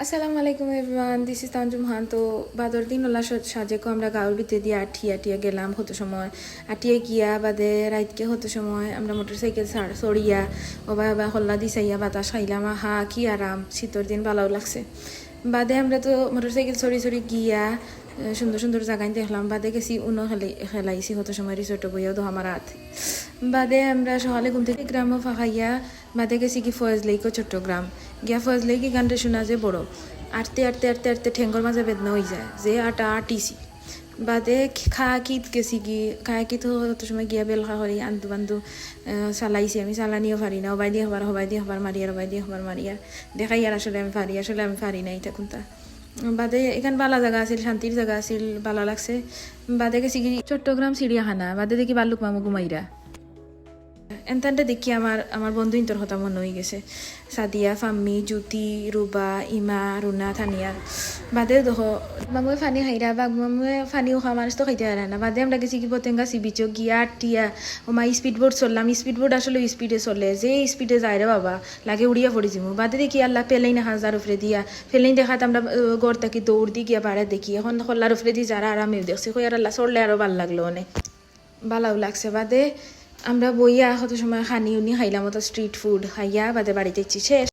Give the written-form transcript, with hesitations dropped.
আসসালামু আলাইকুম everyone, this is Tanjum হান। তো বাদর দিন ওলা সাজেকো আমরা গাঁর ভিতরে দিয়ে আটিয়া গেলাম হতো সময় আটিয়ে গিয়া বাদে রাইতকে হতো সময় আমরা মোটরসাইকেল সরিয়া বা হল্লা দিছাইয়া বাতাস খাইলাম। হা কি আরাম, শীতর দিন ভালোও লাগছে। বাদে আমরা তো মোটরসাইকেল সরি গিয়া সুন্দর সুন্দর জায়গায় দেখলাম। বাদে গেছি খেলাইছি হতো সময় রিসোর্টে বইয়াও তো আমার হাত। বাদে আমরা সকালে ঘুম থেকে গ্রামও ফাঁকাইয়া বাদে গেছি কি ফয়েজ লেকও চট্টগ্রাম গিয়া ফয়েজ লেকি গানটা শোনা যে বড় আটতে ঠেঙ্গর মাঝে বেদনা হয়ে যায় যে আটিছি। বাদে খায়া কিত হতো সময় গিয়া বেল খা করি আন্দু বান্দু চালাইছি। আমি চালানিও পারি না, হবাই দিয়ে হবার মারিয়ার দেখাই আর আসলে আমি পারি না এটা কোনটা। বাদে এখান বালা জায়গা আছিল, শান্তির জায়গা আছিল, বালা লাগছে। বাদে গেছি কি চট্টগ্রাম চিড়িয়াখানা, বাদে দেখি বাল্লুক মামু ঘুমাইরা এনতানটা দেখি আমার বন্ধু ইন্তর কথা মনে হয়ে গেছে। সাদিয়া, ফাম্মি, জ্যোতি, রুবা, ইমা, রুনা, থানিয়া। বাদে দেখো মামুয়ে ফানি খাইরা বা মামুয়ে ফানিও খাওয়া মানুষ তো খাইতে পারে না। বাদে আমরা গেছি কি পতেঙ্গা সি বিচো গিয়া টিয়া ওমা স্পিড বোর্ড চললাম। স্পিড বোর্ড আসলে স্পিডে চলে, যে স্পিডে যায় রে বাবা, লাগে উড়িয়া পড়ি যাবো। বাদে দেখি আল্লাহ ফেলেই না হাজার উপরে দিয়া ফেলেই দেখাত আমরা গড় থাকি দৌড় দি গিয়া পাড়ে দেখি এখন খোল্লার উপরে দিয়ে যারা আরামেও দেখছি কই আর আল্লাহ চড়লে আরো ভাল লাগলো অনেক ভালোও লাগছে। বাদে আমরা বইয়া কত সময় খানি উনি খাইলাম, মতো স্ট্রিট ফুড খাইয়া বাদে বাড়িতে ইচ্ছি শেষ।